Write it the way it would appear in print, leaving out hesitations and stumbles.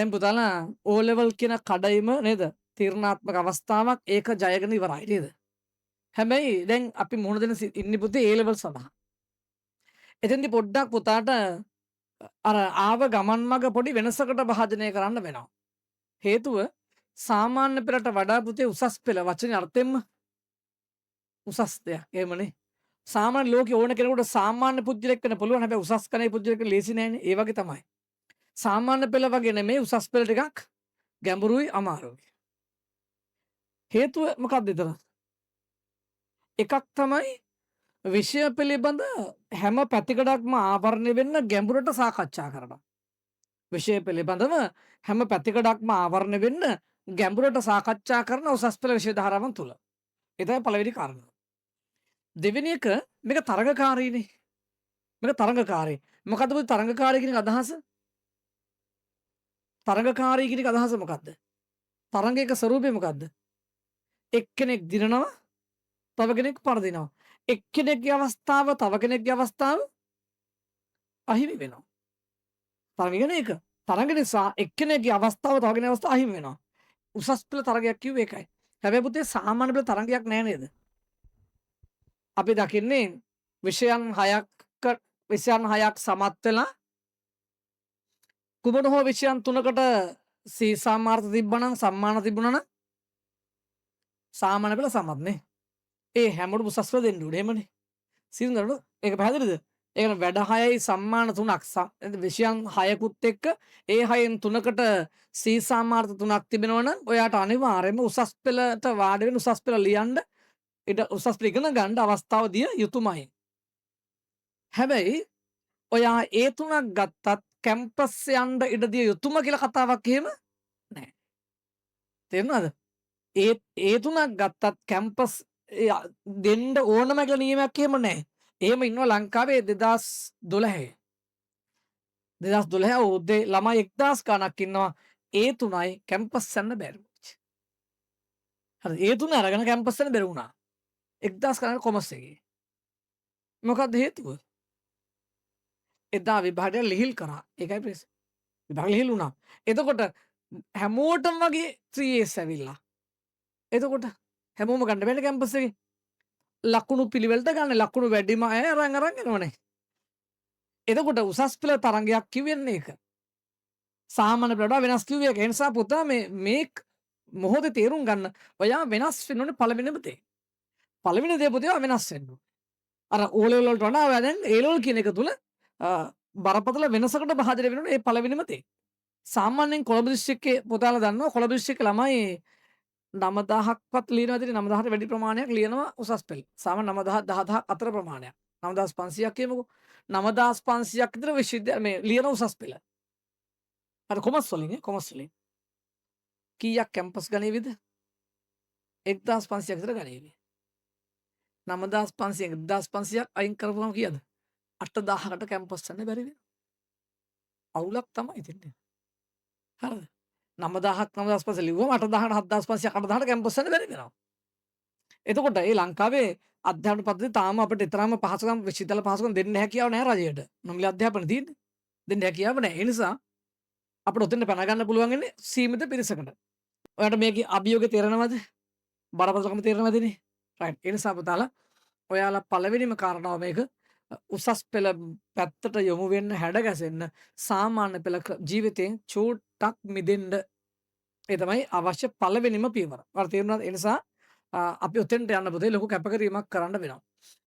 දැන් පුතාලා O level කියන කඩයිම නේද? තීරණාත්මක අවස්ථාවක් ඒක ජයගෙන ඉවරයි නේද? හැබැයි දැන් අපි මුහුණ දෙන ඉන්නේ පුතේ A level සඳහා. එතෙන්දි පොඩ්ඩක් පුතාට අර ආව ගමන් මග පොඩි වෙනසකට භාජනය කරන්න වෙනවා. හේතුව සාමාන්‍ය පෙළට වඩා පුතේ උසස් පෙළ වචනේ අර්ථයෙන්ම උසස් දෙයක්. එහෙමනේ. සාමාන්‍ය ලෝකේ ඕන කෙනෙකුට සාමාන්‍ය පුද්ගලෙක් වෙන්න පුළුවන්. හැබැයි උසස් කණේ පුද්ගලෙක් වෙන්න ලේසි නෑනේ. ඒ වගේ තමයි. සාමාන්‍ය පෙළ වගේ නෙමෙයි උසස් පෙළ ටිකක් ගැඹුරුයි අමාරුයි. හේතුව මොකක්ද එතන? එකක් තමයි විෂය පිළිබඳ හැම පැතිකඩක්ම ආවරණය වෙන්න ගැඹුරට සාකච්ඡා කරනවා. විෂය පිළිබඳව හැම පැතිකඩක්ම ආවරණය වෙන්න ගැඹුරට සාකච්ඡා කරන උසස් පෙළ විෂය ධාරාවන් තුල. ඒ තමයි පළවෙනි කාරණා. දෙවෙනි එක මේක තරඟකාරීනේ. මේක තරඟකාරී. මොකද්ද මේ තරඟකාරී කියන අදහස? තරඟකාරී කියන අදහස මොකද්ද? තරඟයක ස්වරූපය මොකද්ද? එක්කෙනෙක් දිනනවා තව කෙනෙක් පරදිනවා. එක්කෙනෙක්ගේ අවස්ථාව තව කෙනෙක්ගේ අවස්ථාව අහිමි වෙනවා. තරග කියන එක. තරග නිසා එක්කෙනෙක්ගේ අවස්ථාව තව කෙනෙකුගේ අවස්ථාව අහිමි වෙනවා. උසස් පෙළ තරගයක් කිව්වේ ඒකයි. හැබැයි පුතේ සාමාන්‍ය පෙළ තරගයක් නෑ නේද? අපි දකින්නේ විෂයන් 6ක් සමත් වෙලා කුමන හෝ විෂයන් 3කට සීසාමාර්ථ තිබ්බනම් සම්මාන තිබුණා නම් සාමාන්‍ය පෙළ සමත්නේ. ඒ හැමෝටම උසස් පෙළ දෙන්න උනේ එහෙමනේ. සිංහලට ඒක පැහැදිලිද? ඒ කියන්නේ වැඩ 6යි සම්මාන 3ක් විෂයන් 6කුත් එක්ක ඒ 6න් 3කට සීසාමාර්ථ 3ක් තිබෙනවා නම් ඔයාට අනිවාර්යයෙන්ම උසස් පෙළට වාඩි වෙන්න උසස් පෙළ ලියන්න ඊට උසස් පෙළ ඉගෙන ගන්න අවස්ථාව දිය යුතුයමයි. හැබැයි ඔයා ඒ 3ක් ගත්තත් කැම්පස් යන්න ඉඩ දිය යුතුයම කියලා කතාවක් එහෙම නැහැ. තේරුණාද? ඒ 3ක් ගත්තත් කැම්පස් දෙන්න ඕනම කියලා නියමයක් එහෙම නැහැ. එහෙම ඉන්නවා ලංකාවේ 2012 උදේ ළමයි 1000 ගණක් ඉන්නවා. ඒ 3යි කැම්පස් යන්න බැරි වුණා. හරි ඒ 3 අරගෙන කැම්පස් යන්න බැරි වුණා. 1000 ගණන් කොමර්ස් එකේ. මොකක්ද හේතුව? එදා විභාගය ලිහිල් කරා. ඒකයි ප්‍රශ්නේ. විභාගය ලිහිල් වුණා. එතකොට හැමෝටම වගේ 3As ඇවිල්ලා. එතකොට හැමෝම ගන්න බැහැ කැම්පස් එකේ. ලකුණු පිළිවෙලට ගන්න ලකුණු වැඩිම අය අරන් එනවනේ. එතකොට උසස් පෙළ තරංගයක් කිව්වෙන්නේ ඒක. සාමාන්‍ය පෙළට වෙනස් කිව්වේ ඒක. ඒ නිසා පුතා මේ මොහොතේ තේරුම් ගන්න ඔයා වෙනස් වෙන්න ඕනේ පළවෙනිම දේ. පළවෙනි දේ පුතේ ඔයා වෙනස් වෙන්න ඕනේ. අර O level වලට වඩා ඔයා දැන් A level කියන එක තුල බරපතල වෙනසකට භාජනය වෙන්න ඕනේ. ඒ පළවෙනිම දේ. සාමාන්‍යයෙන් කොළඹ දිස්ත්‍රික්කේ පුතාලා දන්නවා කොළඹ දිස්ත්‍රික්කේ ළමයි 9000ක්වත් ලියනවා ඇති 9000ට වැඩි ප්‍රමාණයක් ලියනවා උසස් පෙළ. සාමාන්‍ය 9000 10000 අතර ප්‍රමාණයක්. 9500ක් කියමුකෝ. 9500ක් විතර විශ්වවිද්‍යාල මේ ලියන උසස් පෙළ. අර කොමර්ස් වලින් කොමර්ස් වලින්. කීයක් කැම්පස් ගණේවිද? 1500ක් විතර ගණේවි. 9500 1500ක් අයින් කරපුවම කීයද? 8000කට කැම්පස් යන්න බැරි වෙනවා. අවුලක් තමයි තින්නේ. හරිද? 9000ක් 9500 ලිව්වම 8000ට 7500ක් 8000ට කැම්පස් යන්න බැරි වෙනවා. එතකොට ඒ ලංකාවේ අධ්‍යාපන පද්ධතිය තාම අපිට තරම්ම පහසුකම් විශ්වවිද්‍යාල පහසුකම් දෙන්න හැකියාව නැහැ රජයට. නොමිලේ අධ්‍යාපන තියෙන්නේ. දෙන්න හැකියාව නැහැ. ඒ නිසා අපිට ඔතෙන්ට පැන ගන්න පුළුවන් ඉන්නේ සීමිත පිරිසකට. ඔයාලට මේකේ අභියෝගය තේරෙනවද? බරපතලකම තේරෙනවදනේ? රයිට්. ඒ නිසා පුතාලා ඔයාලා පළවෙනිම කාරණාව මේක උසස් පෙළ පැත්තට යොමු වෙන්න හැඩගැසෙන්න සාමාන්‍ය පෙළ ජීවිතයෙන් චූට්ටක් මිදෙන්න ඒ තමයි අවශ්‍ය පළවෙනිම පියවර. ඔයාලට තේරුණාද? ඒ නිසා අපි ඔතෙන්ට යන්න පුතේ ලොකු කැපකිරීමක් කරන්න වෙනවා.